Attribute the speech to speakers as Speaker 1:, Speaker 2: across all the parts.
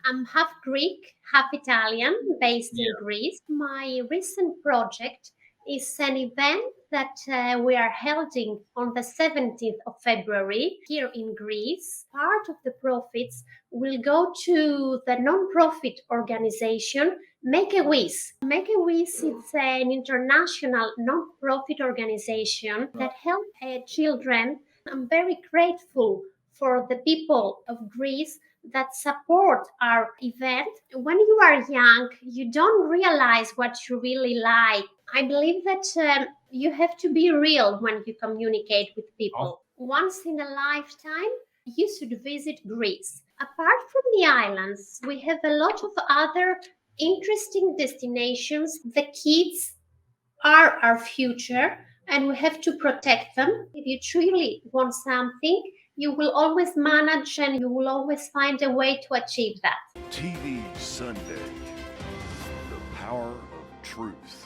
Speaker 1: I'm half Greek, half Italian, based in
Speaker 2: Yeah.
Speaker 1: Greece. My recent project is an event that we are holding on the 17th of February here in Greece. Part of the profits will go to the non-profit organization Make a Wish. Make a Wish is an international non-profit organization that
Speaker 2: Right.
Speaker 1: helps children. I'm very grateful for the people of Greece that support our event. When you are young, you don't realize what you really like. I believe that you have to be real when you communicate with
Speaker 2: Of,
Speaker 1: people. Once in a lifetime, you should visit Greece. Apart from the islands, we have a lot of other interesting destinations. The kids are our future and we have to protect them. If you truly want something, you will always manage and you will always find a way to achieve that.
Speaker 3: TV Sunday, the power of truth.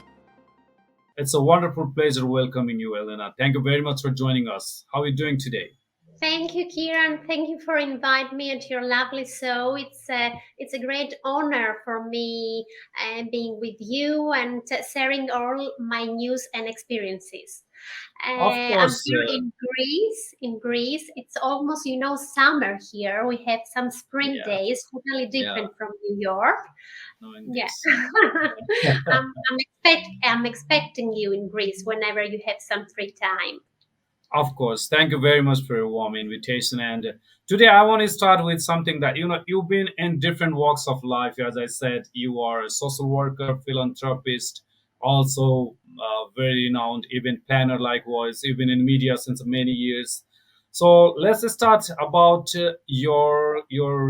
Speaker 2: it's a wonderful pleasure welcoming you, Elena. Thank you very much for joining us. How are you doing today?
Speaker 1: Thank you, Kiran. Thank you for inviting me into your lovely show. It's a great honor for me being with you and sharing all my news and experiences.
Speaker 2: Of
Speaker 1: I'm
Speaker 2: course.
Speaker 1: here in Greece. In Greece, it's almost summer here. We have some spring
Speaker 2: Yeah.
Speaker 1: days, totally
Speaker 2: Yeah.
Speaker 1: different from New York.
Speaker 2: No, indeed.
Speaker 1: Yeah, I'm expecting you in Greece whenever you have some free time.
Speaker 2: Of course. Thank you very much for your warm invitation. And today I want to start with something that, you've been in different walks of life. As I said, you are a social worker, philanthropist, also very renowned event planner, likewise, even in media since many years. So let's start about your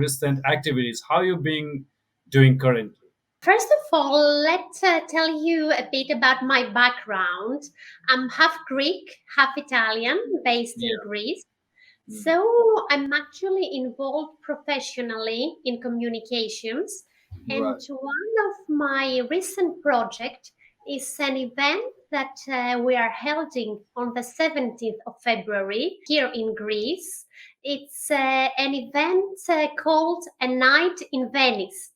Speaker 2: recent activities. How you been doing currently?
Speaker 1: First of all, let's tell you a bit about my background. I'm half Greek, half Italian, based in
Speaker 2: Yeah.
Speaker 1: Greece.
Speaker 2: Mhm.
Speaker 1: So I'm actually involved professionally in communications. And
Speaker 2: Right.
Speaker 1: one of my recent project is an event that we are holding on the 17th of February here in Greece. It's an event called A Night in Venice.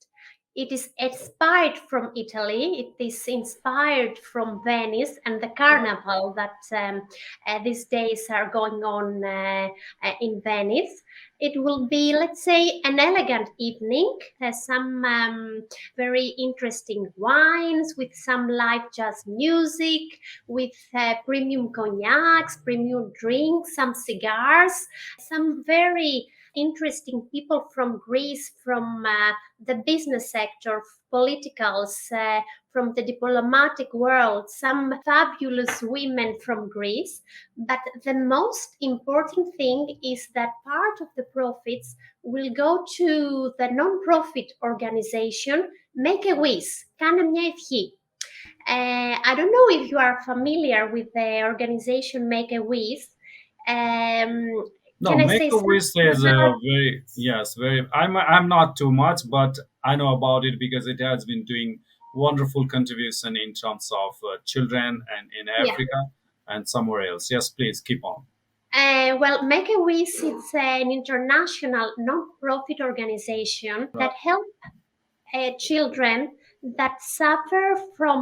Speaker 1: It is inspired from Italy. It is inspired from Venice and the
Speaker 2: Right.
Speaker 1: carnival that these days are going on in Venice. It will be, let's say, an elegant evening. There's some very interesting wines with some live jazz music, with premium cognacs, premium drinks, some cigars, some very interesting people from Greece, from the business sector, politicals, from the diplomatic world, some fabulous women from Greece. But the most important thing is that part of the profits will go to the non-profit organization Make a Wish. Κάνε μια ευχή. I don't know if you are familiar with the organization Make a Wish. Um,
Speaker 2: No,
Speaker 1: can I
Speaker 2: Make
Speaker 1: say
Speaker 2: a Wish
Speaker 1: something
Speaker 2: is
Speaker 1: about?
Speaker 2: very, yes, very. I'm not too much, but I know about it because it has been doing wonderful contribution in terms of children and in
Speaker 1: Yeah.
Speaker 2: Africa and somewhere else. Yes, please keep on.
Speaker 1: Well, Make a Wish is an international non-profit organization
Speaker 2: Right.
Speaker 1: that helps children that suffer from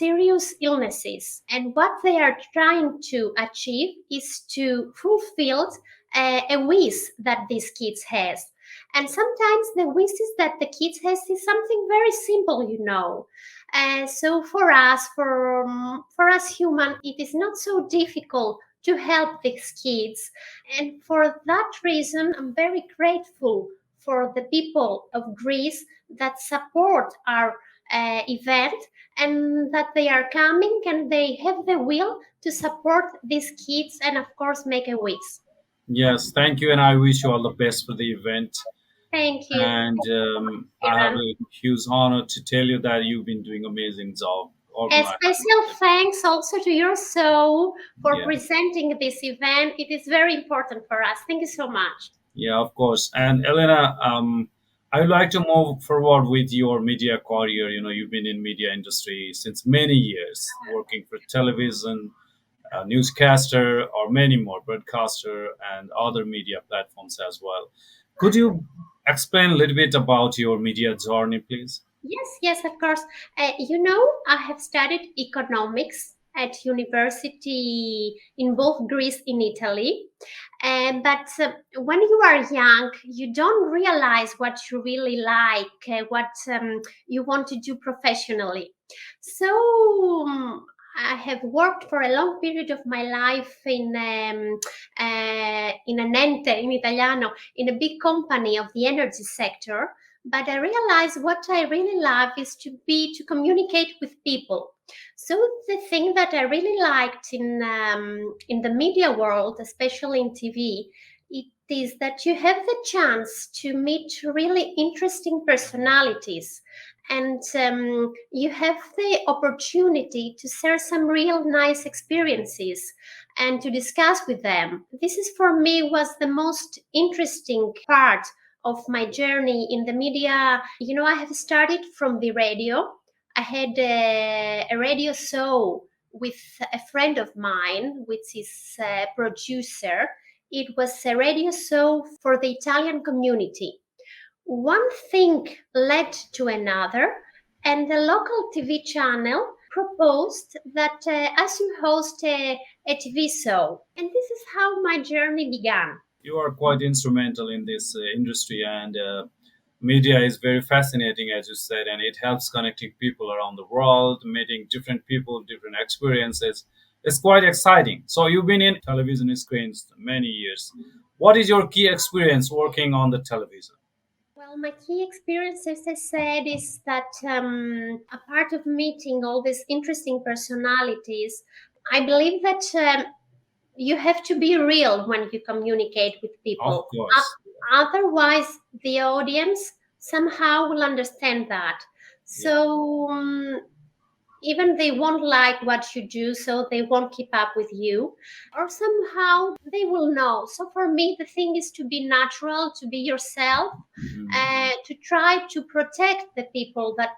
Speaker 1: serious illnesses. And what they are trying to achieve is to fulfill a wish that these kids has. And sometimes the wishes that the kids has is something very simple. So for us human, it is not so difficult to help these kids. And for that reason, I'm very grateful for the people of Greece that support our event and that they are coming and they have the will to support these kids and of course make a wish.
Speaker 2: Yes, thank you, and I wish you all the best for the event.
Speaker 1: Thank you.
Speaker 2: And I have
Speaker 1: Kiran.
Speaker 2: a huge honor to tell you that you've been doing amazing job
Speaker 1: A
Speaker 2: organizing
Speaker 1: special
Speaker 2: it.
Speaker 1: thanks also to your show for
Speaker 2: Yeah.
Speaker 1: presenting this event. It is very important for us. Thank you so much.
Speaker 2: Yeah, of course. And Elena, I would like to move forward with your media career. You've been in media industry since many years, working for television, newscaster, or many more, broadcaster, and other media platforms as well. Could you explain a little bit about your media journey, please?
Speaker 1: Yes, of course. I have studied economics at university in both Greece and Italy. But when you are young, you don't realize what you really like, what you want to do professionally. So I have worked for a long period of my life in an ente in Italiano, in a big company of the energy sector. But I realized what I really love is to communicate with people. So the thing that I really liked in the media world, especially in TV, it is that you have the chance to meet really interesting personalities, and you have the opportunity to share some real nice experiences and to discuss with them. This is for me was the most interesting part of my journey in the media. I have started from the radio. I had a radio show with a friend of mine, which is a producer. It was a radio show for the Italian community. One thing led to another, and the local TV channel proposed that I should host a TV show. And this is how my journey began.
Speaker 2: You are quite instrumental in this industry, and media is very fascinating, as you said, and it helps connecting people around the world, meeting different people, different experiences. It's quite exciting. So you've been in television screens many years. What is your key experience working on the television?
Speaker 1: Well, my key experience, as I said, is that a part of meeting all these interesting personalities, I believe that you have to be real when you communicate with
Speaker 2: Of
Speaker 1: people.
Speaker 2: course.
Speaker 1: Otherwise, the audience somehow will understand that.
Speaker 2: Yeah.
Speaker 1: So even they won't like what you do, so they won't keep up with you, or somehow they will know. So for me, the thing is to be natural, to be yourself, to try to protect the people that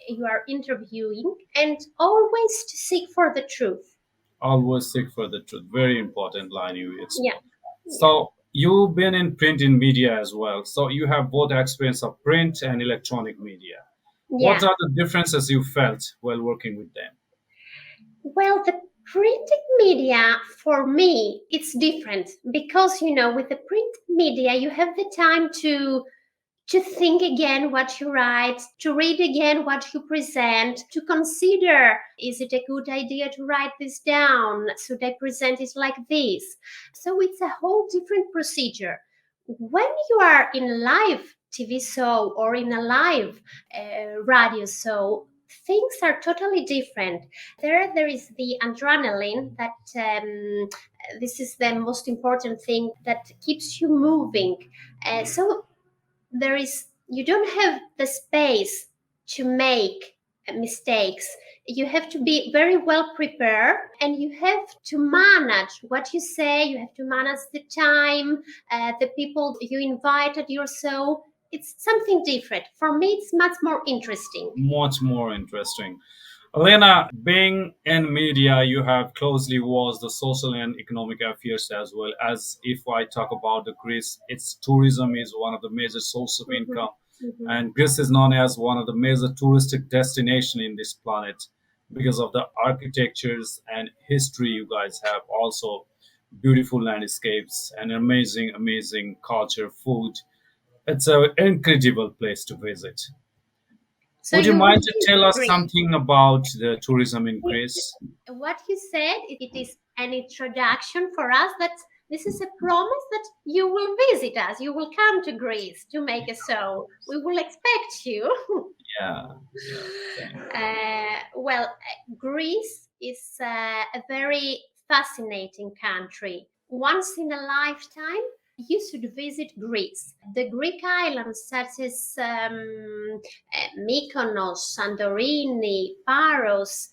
Speaker 1: you are interviewing, and always to seek for the truth.
Speaker 2: Always seek for the truth. Very important line you
Speaker 1: Yeah,
Speaker 2: explained.
Speaker 1: yeah,
Speaker 2: So you've been in print in media as well. So you have both experience of print and electronic media. What
Speaker 1: yeah.
Speaker 2: are the differences you felt while working with them?
Speaker 1: Well, the printed media for me it's different because with the print media you have the time to think again what you write, to read again what you present, to consider, is it a good idea to write this down? Should I present it like this? So it's a whole different procedure. When you are in a live TV show or in a live radio show, things are totally different. There is the adrenaline that this is the most important thing that keeps you moving. So there is you don't have the space to make mistakes. You have to be very well prepared, and you have to manage what you say. You have to manage the time, the people you invite at your show. It's something different. For me it's much more interesting.
Speaker 2: Much more interesting. Elena, being in media, you have closely watched the social and economic affairs as well. As if I talk about the Greece, its tourism is one of the major sources of
Speaker 1: Mhm,
Speaker 2: income,
Speaker 1: mhm.
Speaker 2: and Greece is known as one of the major touristic destination in this planet because of the architectures and history. You guys have also beautiful landscapes and amazing, amazing culture, food. It's an incredible place to visit.
Speaker 1: So
Speaker 2: Would you
Speaker 1: you will
Speaker 2: mind to tell
Speaker 1: visit
Speaker 2: us
Speaker 1: Greece.
Speaker 2: something about the tourism in Greece?
Speaker 1: What you said, it is an introduction for us that this is a promise that you will visit us. You will come to Greece to make a show. We will expect you.
Speaker 2: Yeah, yeah. Thank
Speaker 1: Greece is a very fascinating country. Once in a lifetime, you should visit Greece. The Greek islands, such as Mykonos, Santorini, Paros,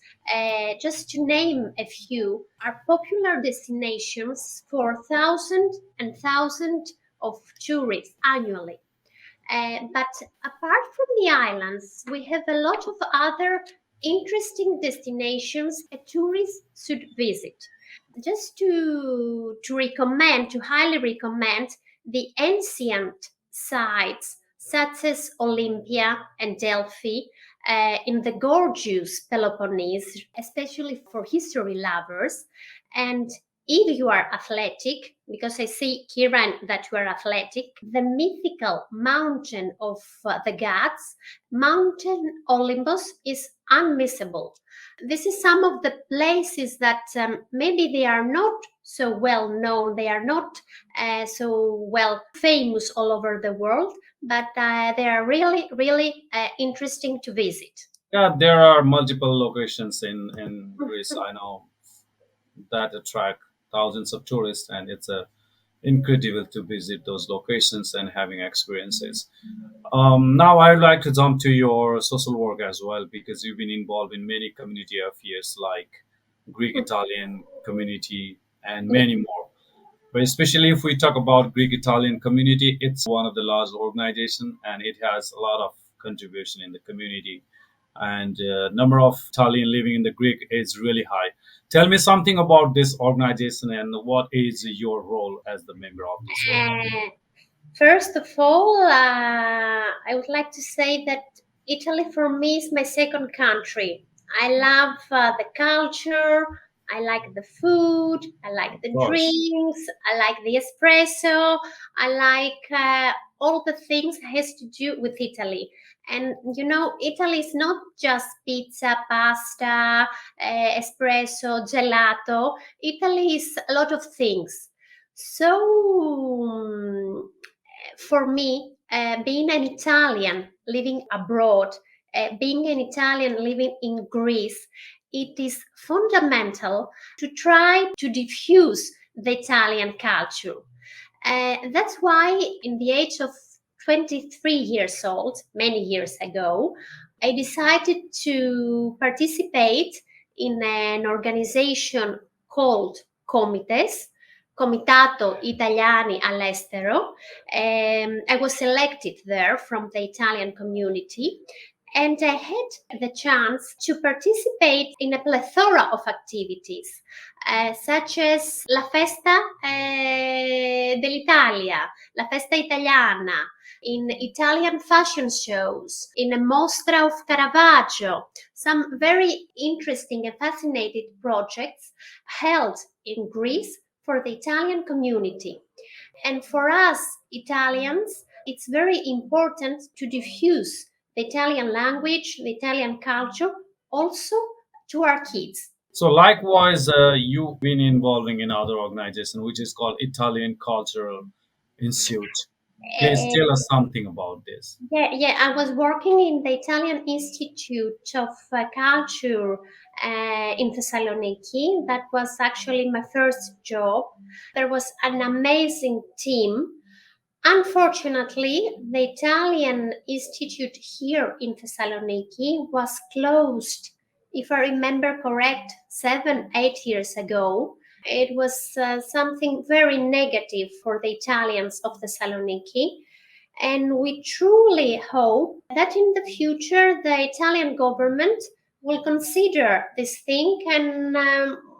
Speaker 1: just to name a few, are popular destinations for thousands and thousands of tourists annually. But apart from the islands, we have a lot of other interesting destinations a tourist should visit. Just to highly recommend the ancient sites such as Olympia and Delphi in the gorgeous Peloponnese, especially for history lovers. And if you are athletic, because I see, Kiran, that you are athletic, the mythical mountain of the gods, Mountain Olympus, is unmissable. This is some of the places that maybe they are not so well known, they are not so well famous all over the world, but they are really, really interesting to visit.
Speaker 2: Yeah, there are multiple locations in Greece. I know that attract thousands of tourists, and it's incredible to visit those locations and having experiences. Now, I'd like to jump to your social work as well, because you've been involved in many community affairs like Greek Italian community and many more. But especially if we talk about Greek Italian community, it's one of the large organization and it has a lot of contribution in the community. And number of Italian living in the Greek is really high. Tell me something about this organization and what is your role as the member of this organization?
Speaker 1: Uh, First of all, I would like to say that Italy for me is my second country. I love the culture. I like the food. I like
Speaker 2: Of
Speaker 1: the
Speaker 2: course.
Speaker 1: drinks. I like the espresso. I like all the things that has to do with Italy. And you know, Italy is not just pizza, pasta, espresso, gelato. Italy is a lot of things. So, for me, being an Italian living abroad, being an Italian living in Greece, it is fundamental to try to diffuse the Italian culture. That's why, in the age of 23 years old, many years ago, I decided to participate in an organization called Comites, Comitato Italiani all'Estero. I was selected there from the Italian community, and I had the chance to participate in a plethora of activities, such as la Festa dell'Italia, la Festa Italiana, in Italian fashion shows, in a Mostra of Caravaggio, some very interesting and fascinating projects held in Greece for the Italian community. And for us Italians, it's very important to diffuse the Italian language, the Italian culture, also to our kids.
Speaker 2: So likewise, you've been involving in other organization, which is called Italian Cultural Institute. Please
Speaker 1: Uh,
Speaker 2: tell us something about this.
Speaker 1: yeah, I was working in the Italian Institute of Culture in Thessaloniki. That was actually my first job. There was an amazing team. Unfortunately, the Italian Institute here in Thessaloniki was closed, if I remember correct, 7, 8 years ago. It was something very negative for the Italians of Thessaloniki. And we truly hope that in the future the Italian government will consider this thing and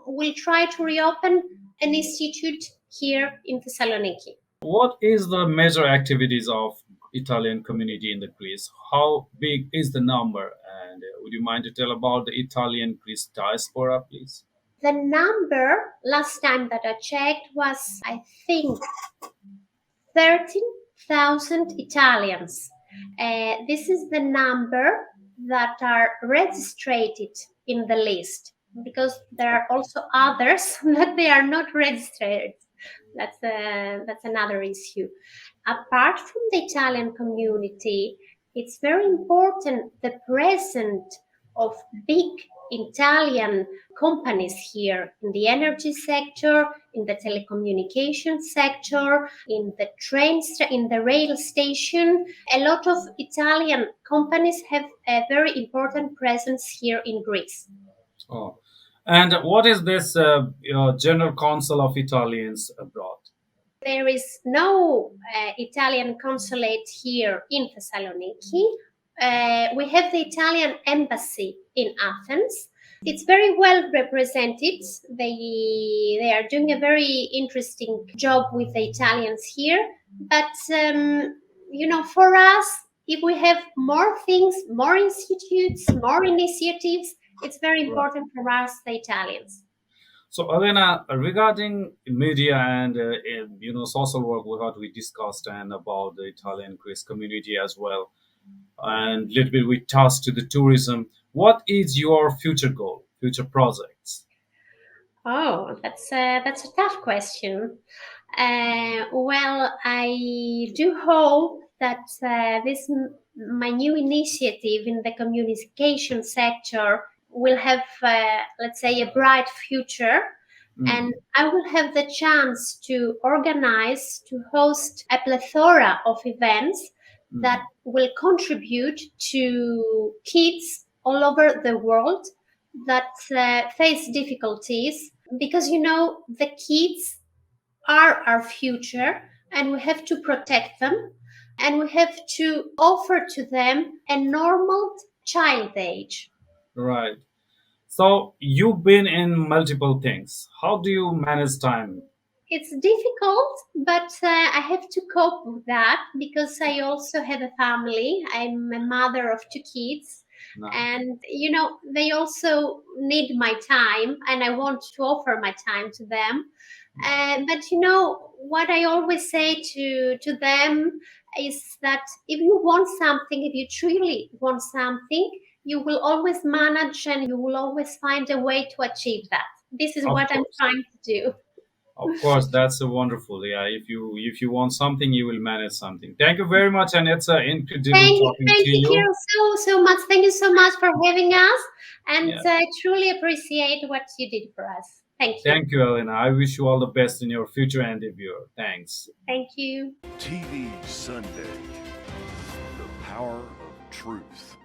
Speaker 1: will try to reopen an institute here in Thessaloniki.
Speaker 2: What is the major activities of Italian community in the Greece? How big is the number? And would you mind to tell about the Italian Greece diaspora, please?
Speaker 1: The number last time that I checked was, I think, 13,000 Italians. This is the number that are registered in the list, because there are also others that they are not registered. That's another issue. Apart from the Italian community, it's very important the presence of big Italian companies here in the energy sector, in the telecommunication sector, in the in the rail station. A lot of Italian companies have a very important presence here in Greece.
Speaker 2: Oh, and what is this General Council of Italians abroad?
Speaker 1: There is no Italian consulate here in Thessaloniki. We have the Italian embassy in Athens. It's very well represented. They are doing a very interesting job with the Italians here, but for us, if we have more things, more institutes, more initiatives, it's very
Speaker 2: Right.
Speaker 1: important for us, the Italians.
Speaker 2: So, Elena, regarding media and social work, what we discussed and about the Italian Greece community as well, and little bit we touched to the tourism. What is your future goal, future projects?
Speaker 1: Oh, that's a tough question. Well, I do hope that my new initiative in the communication sector will have, let's say, a bright future, and
Speaker 2: Mm,
Speaker 1: I will have the chance to organize, to host a plethora of events that
Speaker 2: mm,
Speaker 1: will contribute to kids all over the world that face difficulties, because the kids are our future, and we have to protect them, and we have to offer to them a normal child age.
Speaker 2: right. So you've been in multiple things. How do you manage time?
Speaker 1: It's difficult, but I have to cope with that because I also have a family. I'm a mother of two kids,
Speaker 2: No.
Speaker 1: and they also need my time, and I want to offer my time to them. But what I always say to them is that if you want something, if you truly want something, you will always manage, and you will always find a way to achieve that. This is
Speaker 2: Of
Speaker 1: what I'm
Speaker 2: course.
Speaker 1: trying to do.
Speaker 2: Of course, that's a wonderful. Yeah, if you want something, you will manage something. Thank you very much, and it's incredible talking
Speaker 1: Thank
Speaker 2: to
Speaker 1: you,
Speaker 2: you.
Speaker 1: Kiran, so much. Thank you so much for having us, and
Speaker 2: Yeah.
Speaker 1: I truly appreciate what you did for us. Thank you.
Speaker 2: Thank you, Elena. I wish you all the best in your future endeavor. Thanks.
Speaker 1: Thank you.
Speaker 3: TV Sunday, the power of truth.